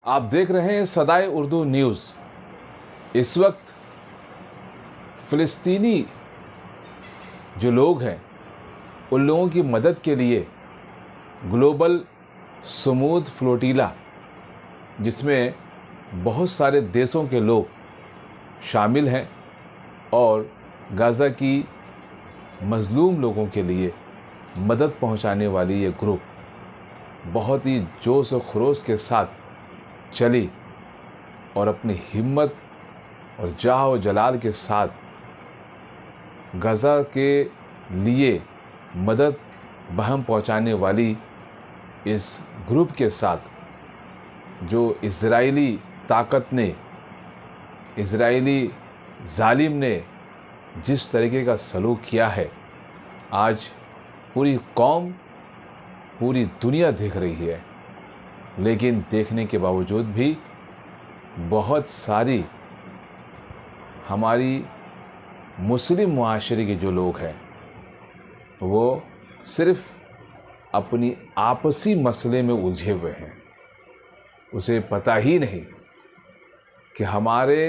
آپ دیکھ رہے ہیں صدائے اردو نیوز۔ اس وقت فلسطینی جو لوگ ہیں ان لوگوں کی مدد کے لیے گلوبل سمود فلوٹیلا، جس میں بہت سارے دیشوں کے لوگ شامل ہیں، اور غزہ کی مظلوم لوگوں کے لیے مدد پہنچانے والی یہ گروپ بہت ہی جوش و خروش کے ساتھ چلی اور اپنی ہمت اور جاہ و جلال کے ساتھ غزہ کے لیے مدد بہم پہنچانے والی اس گروپ کے ساتھ جو اسرائیلی طاقت نے، اسرائیلی ظالم نے جس طریقے کا سلوک کیا ہے، آج پوری قوم، پوری دنیا دیکھ رہی ہے۔ لیکن دیکھنے کے باوجود بھی بہت ساری ہماری مسلم معاشرے کے جو لوگ ہیں وہ صرف اپنی آپسی مسئلے میں الجھے ہوئے ہیں۔ اسے پتہ ہی نہیں کہ ہمارے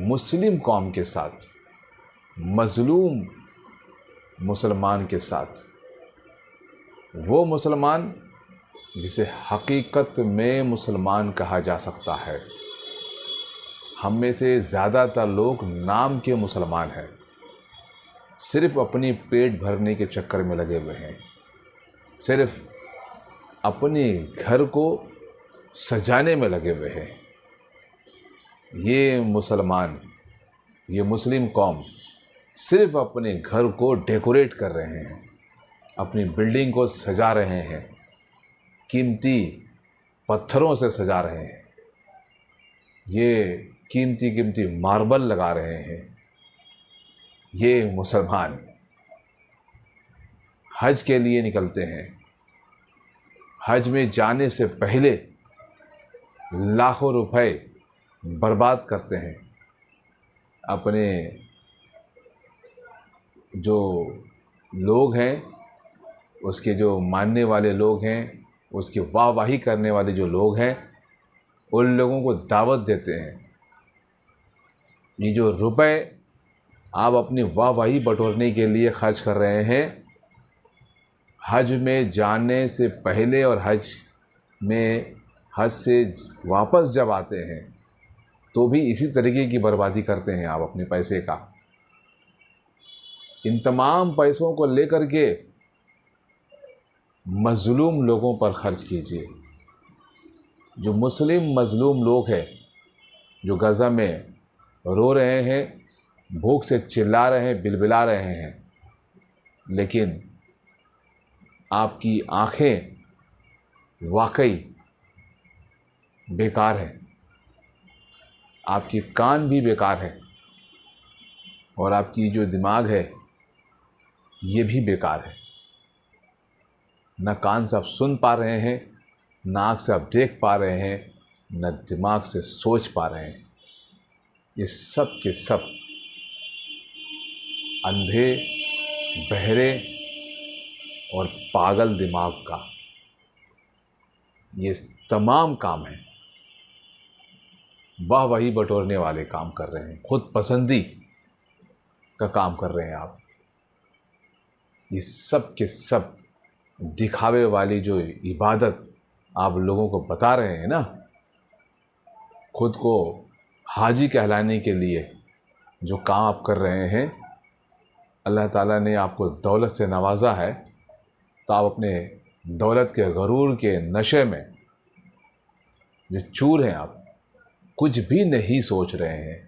مسلم قوم کے ساتھ، مظلوم مسلمان کے ساتھ، وہ مسلمان جسے حقیقت میں مسلمان کہا جا سکتا ہے، ہم میں سے زیادہ تر لوگ نام کے مسلمان ہیں، صرف اپنی پیٹ بھرنے کے چکر میں لگے ہوئے ہیں، صرف اپنے گھر کو سجانے میں لگے ہوئے ہیں۔ یہ مسلمان، یہ مسلم قوم صرف اپنے گھر کو ڈیکوریٹ کر رہے ہیں، اپنی بلڈنگ کو سجا رہے ہیں، قیمتی پتھروں سے سجا رہے ہیں، یہ قیمتی ماربل لگا رہے ہیں۔ یہ مسلمان حج کے لیے نکلتے ہیں، حج میں جانے سے پہلے لاکھوں روپے برباد کرتے ہیں، اپنے جو لوگ ہیں، اس کے جو ماننے والے لوگ ہیں، اس کی واہ واہی کرنے والے جو لوگ ہیں، ان لوگوں کو دعوت دیتے ہیں۔ یہ جو روپے آپ اپنی واہ واہی بٹورنے کے لیے خرچ کر رہے ہیں، حج میں جانے سے پہلے اور حج سے واپس جب آتے ہیں تو بھی اسی طریقے کی بربادی کرتے ہیں آپ اپنے پیسے کا۔ ان تمام پیسوں کو لے کر کے مظلوم لوگوں پر خرچ کیجیے۔ جو مسلم مظلوم لوگ ہیں، جو غزہ میں رو رہے ہیں، بھوک سے چلا رہے ہیں، بلبلا رہے ہیں، لیکن آپ کی آنکھیں واقعی بیکار ہیں، آپ کی کان بھی بیکار ہے، اور آپ کی جو دماغ ہے یہ بھی بیکار ہے۔ نہ کان سے آپ سن پا رہے ہیں، نہ آنکھ سے آپ دیکھ پا رہے ہیں، نہ دماغ سے سوچ پا رہے ہیں۔ یہ سب کے سب اندھے، بہرے اور پاگل دماغ کا یہ تمام کام ہیں، واہ واہی بٹورنے والے کام کر رہے ہیں، خود پسندی کا کام کر رہے ہیں آپ۔ یہ سب کے سب دکھاوے والی جو عبادت آپ لوگوں کو بتا رہے ہیں نا، خود کو حاجی کہلانے کے لیے جو کام آپ کر رہے ہیں، اللہ تعالیٰ نے آپ کو دولت سے نوازا ہے تو آپ اپنے دولت کے غرور کے نشے میں جو چور ہیں، آپ کچھ بھی نہیں سوچ رہے ہیں۔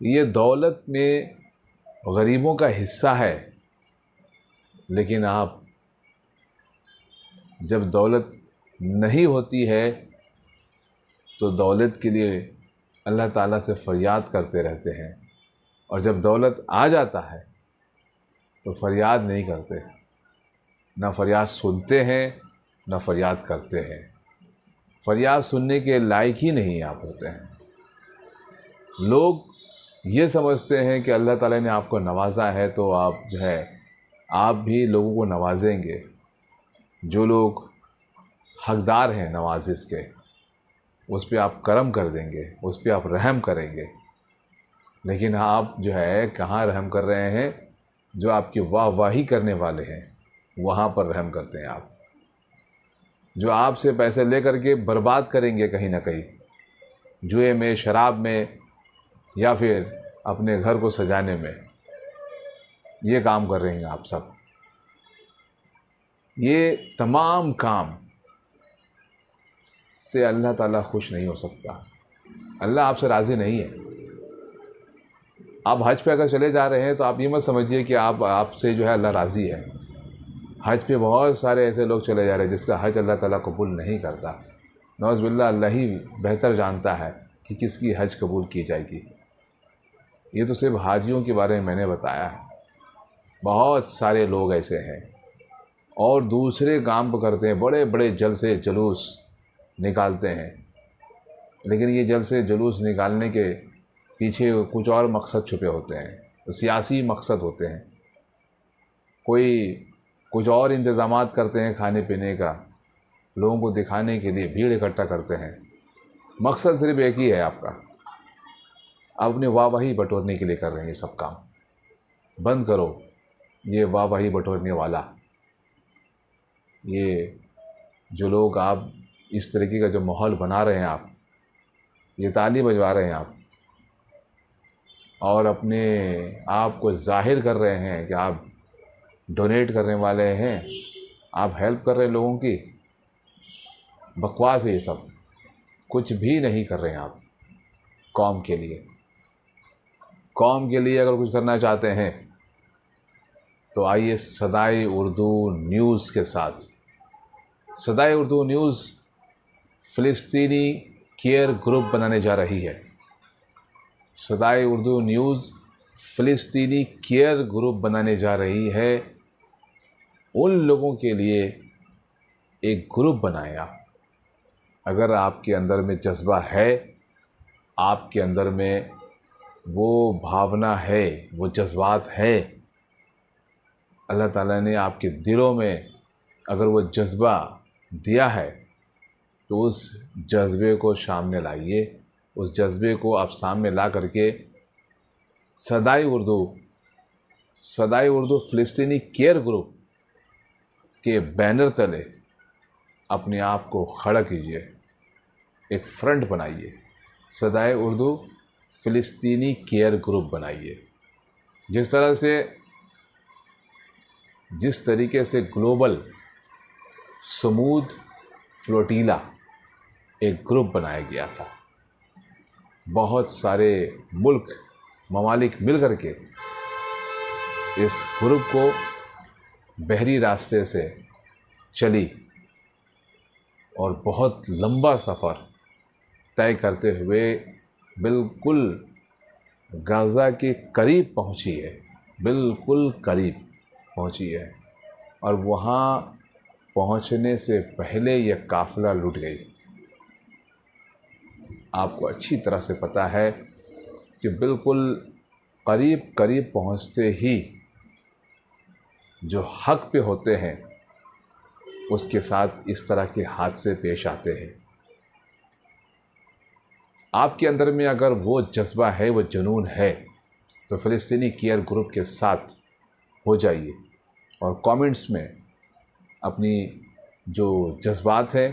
یہ دولت میں غریبوں کا حصہ ہے، لیکن آپ جب دولت نہیں ہوتی ہے تو دولت کے لیے اللہ تعالیٰ سے فریاد کرتے رہتے ہیں، اور جب دولت آ جاتا ہے تو فریاد نہیں کرتے، نہ فریاد سنتے ہیں نہ فریاد کرتے ہیں۔ فریاد سننے کے لائق ہی نہیں آپ ہوتے ہیں۔ لوگ یہ سمجھتے ہیں کہ اللہ تعالیٰ نے آپ کو نوازا ہے تو آپ جو ہے آپ بھی لوگوں کو نوازیں گے۔ جو لوگ حقدار ہیں نوازش کے، اس پہ آپ کرم کر دیں گے، اس پہ آپ رحم کریں گے، لیکن آپ جو ہے کہاں رحم کر رہے ہیں؟ جو آپ کی واہ واہی کرنے والے ہیں وہاں پر رحم کرتے ہیں آپ، جو آپ سے پیسے لے کر کے برباد کریں گے کہیں نہ کہیں، جوئے میں، شراب میں، یا پھر اپنے گھر کو سجانے میں، یہ کام کر رہے ہیں آپ سب۔ یہ تمام کام سے اللہ تعالیٰ خوش نہیں ہو سکتا، اللہ آپ سے راضی نہیں ہے۔ آپ حج پہ اگر چلے جا رہے ہیں تو آپ یہ مت سمجھیے کہ آپ سے جو ہے اللہ راضی ہے۔ حج پہ بہت سارے ایسے لوگ چلے جا رہے ہیں جس کا حج اللہ تعالیٰ قبول نہیں کرتا، نعوذ باللہ، اللہ ہی بہتر جانتا ہے کہ کس کی حج قبول کی جائے گی۔ یہ تو صرف حاجیوں کے بارے میں نے بتایا ہے، بہت سارے لوگ ایسے ہیں اور دوسرے کام کو کرتے ہیں، بڑے بڑے جلسے جلوس نکالتے ہیں، لیکن یہ جلسے جلوس نکالنے کے پیچھے کچھ اور مقصد چھپے ہوتے ہیں، سیاسی مقصد ہوتے ہیں، کوئی کچھ اور انتظامات کرتے ہیں کھانے پینے کا، لوگوں کو دکھانے کے لیے بھیڑ اکٹھا کرتے ہیں، مقصد صرف ایک ہی ہے آپ کا، آپ اپنی واہ واہی بٹورنے کے لیے کر رہے ہیں یہ سب کام۔ بند کرو یہ واہ واہی بٹورنے والا، یہ جو لوگ آپ اس طریقے کا جو ماحول بنا رہے ہیں، آپ یہ تالی بجوا رہے ہیں آپ، اور اپنے آپ کو ظاہر کر رہے ہیں کہ آپ ڈونیٹ کرنے والے ہیں، آپ ہیلپ کر رہے ہیں لوگوں کی، بکواس ہے یہ سب، کچھ بھی نہیں کر رہے ہیں آپ قوم کے لیے۔ قوم کے لیے اگر کچھ کرنا چاہتے ہیں تو آئیے صدائے اردو نیوز کے ساتھ۔ صدائے اردو نیوز فلسطینی کیئر گروپ بنانے جا رہی ہے۔ صدائے اردو نیوز فلسطینی کیئر گروپ بنانے جا رہی ہے۔ ان لوگوں کے لیے ایک گروپ بنایا، اگر آپ کے اندر میں جذبہ ہے، آپ کے اندر میں وہ بھاونا ہے، وہ جذبات ہے، اللہ تعالیٰ نے آپ کے دلوں میں اگر وہ جذبہ دیا ہے تو اس جذبے کو سامنے لائیے، اس جذبے کو آپ سامنے لا کر کے صدائے اردو فلسطینی کیئر گروپ کے بینر تلے اپنے آپ کو کھڑا کیجیے، ایک فرنٹ بنائیے، صدائے اردو فلسطینی کیئر گروپ بنائیے۔ جس طریقے سے گلوبل سمود فلوٹیلا ایک گروپ بنایا گیا تھا، بہت سارے ممالک مل کر کے اس گروپ کو بحری راستے سے چلی اور بہت لمبا سفر طے کرتے ہوئے بالکل غزہ کے قریب پہنچی ہے، بالکل قریب پہنچی ہے، اور وہاں پہنچنے سے پہلے یہ قافلہ لٹ گئی۔ آپ کو اچھی طرح سے پتہ ہے کہ بالکل قریب پہنچتے ہی جو حق پہ ہوتے ہیں اس کے ساتھ اس طرح کے حادثے پیش آتے ہیں۔ آپ کے اندر میں اگر وہ جذبہ ہے، وہ جنون ہے، تو فلسطینی کیئر گروپ کے ساتھ ہو جائیے اور کامنٹس میں اپنی جو جذبات ہیں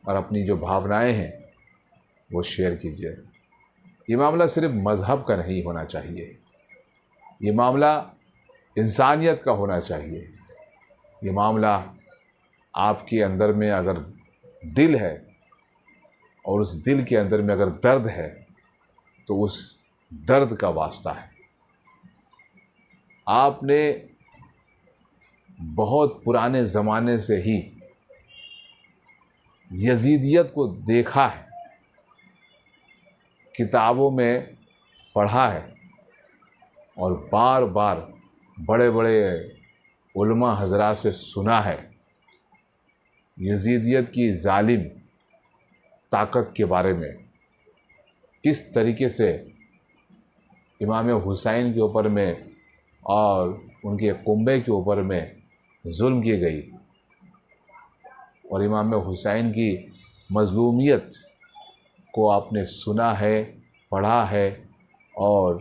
اور اپنی جو بھاونائیں ہیں وہ شیئر کیجیے۔ یہ معاملہ صرف مذہب کا نہیں ہونا چاہیے، یہ معاملہ انسانیت کا ہونا چاہیے۔ یہ معاملہ آپ کے اندر میں اگر دل ہے اور اس دل کے اندر میں اگر درد ہے تو اس درد کا واسطہ ہے۔ آپ نے بہت پرانے زمانے سے ہی یزیدیت کو دیکھا ہے، کتابوں میں پڑھا ہے، اور بار بار بڑے بڑے علماء حضرات سے سنا ہے یزیدیت کی ظالم طاقت کے بارے میں، کس طریقے سے امام حسین کے اوپر میں اور ان کے کنبے کے اوپر میں ظلم کی گئی، اور امام حسین کی مظلومیت کو آپ نے سنا ہے، پڑھا ہے، اور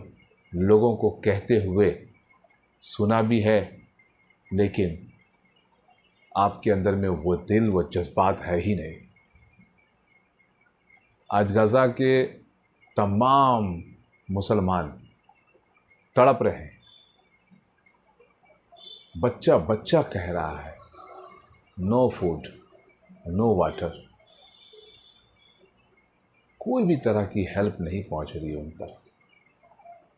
لوگوں کو کہتے ہوئے سنا بھی ہے، لیکن آپ کے اندر میں وہ دل و جذبات ہے ہی نہیں۔ آج غزہ کے تمام مسلمان تڑپ رہے ہیں، بچہ بچہ کہہ رہا ہے نو فوڈ، نو واٹر، کوئی بھی طرح کی ہیلپ نہیں پہنچ رہی ان تک،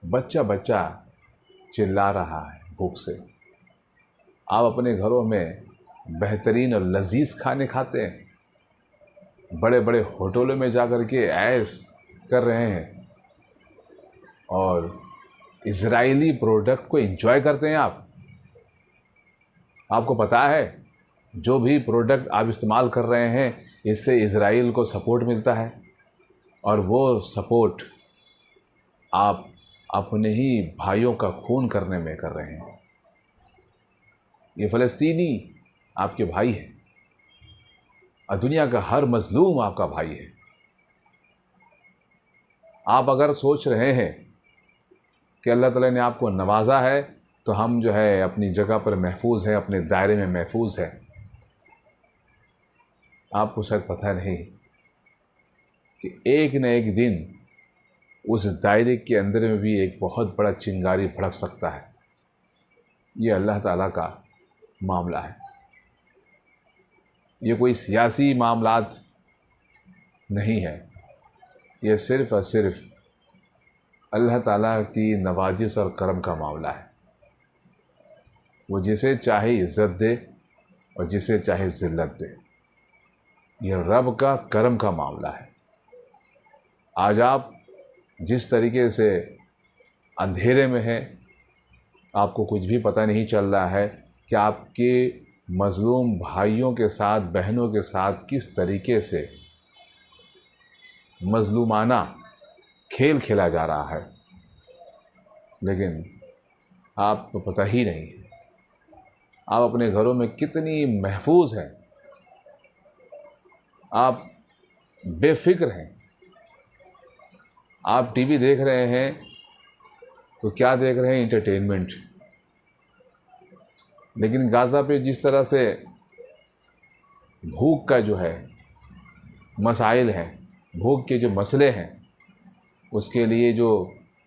بچہ بچہ چلا رہا ہے بھوک سے۔ آپ اپنے گھروں میں بہترین اور لذیذ کھانے کھاتے ہیں، بڑے بڑے ہوٹلوں میں جا کر کے عیش کر رہے ہیں، اور اسرائیلی پروڈکٹ کو انجوائے کرتے ہیں آپ کو پتہ ہے جو بھی پروڈکٹ آپ استعمال کر رہے ہیں اس سے اسرائیل کو سپورٹ ملتا ہے، اور وہ سپورٹ آپ اپنے ہی بھائیوں کا خون کرنے میں کر رہے ہیں۔ یہ فلسطینی آپ کے بھائی ہیں، اور دنیا کا ہر مظلوم آپ کا بھائی ہے۔ آپ اگر سوچ رہے ہیں کہ اللہ تعالیٰ نے آپ کو نوازا ہے تو ہم جو ہے اپنی جگہ پر محفوظ ہیں، اپنے دائرے میں محفوظ ہیں، آپ کو شاید پتہ نہیں کہ ایک نہ ایک دن اس دائرے کے اندر میں بھی ایک بہت بڑا چنگاری بھڑک سکتا ہے۔ یہ اللہ تعالیٰ کا معاملہ ہے، یہ کوئی سیاسی معاملات نہیں ہے، یہ صرف اور صرف اللہ تعالیٰ کی نوازش اور کرم کا معاملہ ہے۔ وہ جسے چاہے عزت دے اور جسے چاہے ذلت دے، یہ رب کا کرم کا معاملہ ہے۔ آج آپ جس طریقے سے اندھیرے میں ہیں، آپ کو کچھ بھی پتہ نہیں چل رہا ہے کہ آپ کے مظلوم بھائیوں کے ساتھ، بہنوں کے ساتھ کس طریقے سے مظلومانہ کھیل کھیلا جا رہا ہے، لیکن آپ کو پتہ ہی نہیں ہے آپ اپنے گھروں میں کتنی محفوظ ہیں، آپ بے فکر ہیں۔ آپ ٹی وی دیکھ رہے ہیں تو کیا دیکھ رہے ہیں؟ انٹرٹینمنٹ۔ لیکن غزہ پہ جس طرح سے بھوک کا جو ہے مسائل ہیں، بھوک کے جو مسئلے ہیں، اس کے لیے جو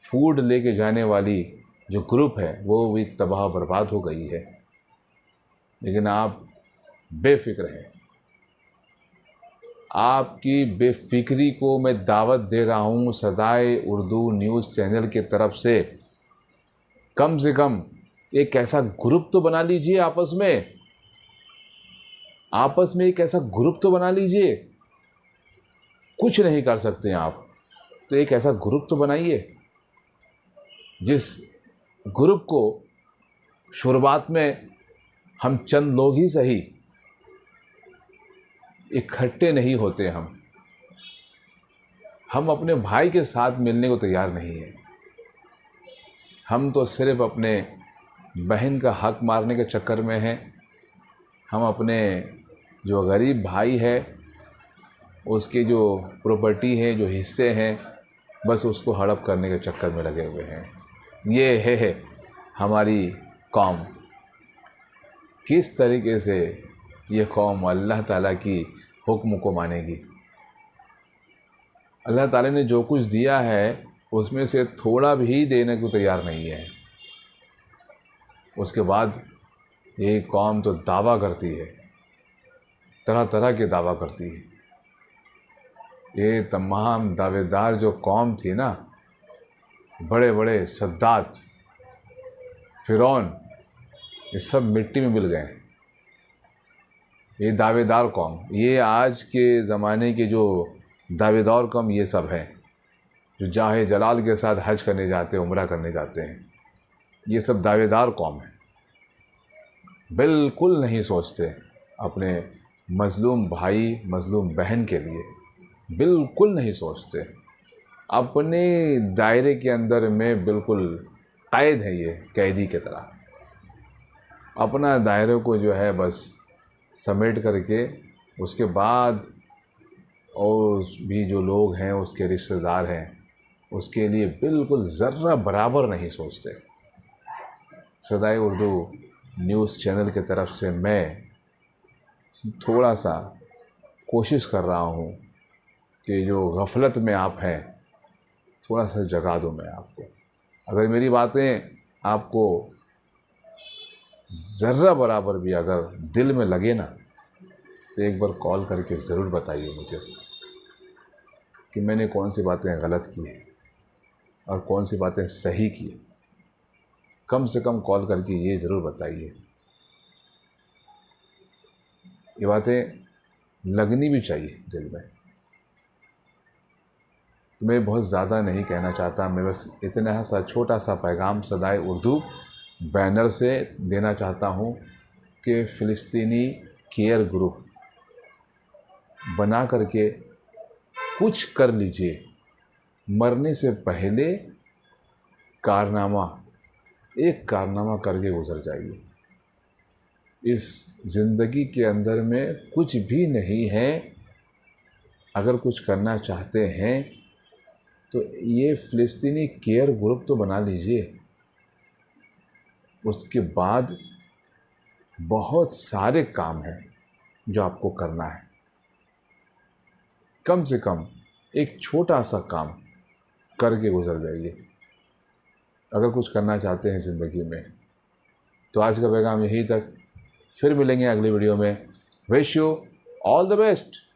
فوڈ لے کے جانے والی جو گروپ ہے وہ بھی تباہ برباد ہو گئی ہے، لیکن آپ بے فکر ہیں۔ آپ کی بے فکری کو میں دعوت دے رہا ہوں صدائے اردو نیوز چینل کی طرف سے کم ایک ایسا گروپ تو بنا لیجئے، آپس میں ایک ایسا گروپ تو بنا لیجئے۔ کچھ نہیں کر سکتے آپ تو ایک ایسا گروپ تو بنائیے جس گروپ کو شروعات میں ہم چند لوگ ہی صحیح، اکٹھے نہیں ہوتے، ہم اپنے بھائی کے ساتھ ملنے کو تیار نہیں ہیں، ہم تو صرف اپنے بہن کا حق مارنے کے چکر میں ہیں، ہم اپنے جو غریب بھائی ہے اس کی جو پراپرٹی ہے، جو حصے ہیں، بس اس کو ہڑپ کرنے کے چکر میں لگے ہوئے ہیں۔ یہ ہے ہماری قوم۔ کس طریقے سے یہ قوم اللہ تعالیٰ کی حکم کو مانے گی؟ اللہ تعالیٰ نے جو کچھ دیا ہے اس میں سے تھوڑا بھی دینے کو تیار نہیں ہے۔ اس کے بعد یہ قوم تو دعویٰ کرتی ہے، طرح طرح کے دعویٰ کرتی ہے۔ یہ تمام دعوے دار جو قوم تھی نا، بڑے بڑے سادات، فرعون، یہ سب مٹی میں مل گئے ہیں۔ یہ دعوے دار قوم، یہ آج کے زمانے کے جو دعوے دار قوم یہ سب ہیں جو جاہ جلال کے ساتھ حج کرنے جاتے ہیں، عمرہ کرنے جاتے ہیں، یہ سب دعوے دار قوم ہیں۔ بالکل نہیں سوچتے اپنے مظلوم بھائی، مظلوم بہن کے لیے، بالکل نہیں سوچتے۔ اپنے دائرے کے اندر میں بالکل قید ہے، یہ قیدی کی طرح اپنا دائرے کو جو ہے بس سمیٹ کر کے اس کے بعد اور بھی جو لوگ ہیں اس کے رشتہ دار ہیں اس کے لیے بالکل ذرہ برابر نہیں سوچتے۔ صدائے اردو نیوز چینل کی طرف سے میں تھوڑا سا کوشش کر رہا ہوں کہ جو غفلت میں آپ ہیں تھوڑا سا جگا دوں میں آپ کو۔ اگر میری باتیں آپ کو ذرہ برابر بھی اگر دل میں لگے نا تو ایک بار کال کر کے ضرور بتائیے مجھے کہ میں نے کون سی باتیں غلط کی ہیں اور کون سی باتیں صحیح کی۔ کم سے کم کال کر کے یہ ضرور بتائیے۔ یہ باتیں لگنی بھی چاہیے دل میں۔ تو میں بہت زیادہ نہیں کہنا چاہتا، میں بس اتنا سا چھوٹا سا پیغام صدائے اردو بینر سے دینا چاہتا ہوں کہ فلسطینی کیئر گروپ بنا کر کے کچھ کر لیجئے، مرنے سے پہلے ایک کارنامہ کر کے گزر جائیے۔ اس زندگی کے اندر میں کچھ بھی نہیں ہے، اگر کچھ کرنا چاہتے ہیں تو یہ فلسطینی کیئر گروپ تو بنا لیجئے۔ اس کے بعد بہت سارے کام ہیں جو آپ کو کرنا ہے۔ کم سے کم ایک چھوٹا سا کام کر کے گزر جائیے اگر کچھ کرنا چاہتے ہیں زندگی میں۔ تو آج کا پیغام یہی تک، پھر ملیں گے اگلی ویڈیو میں۔ Wish you all the best.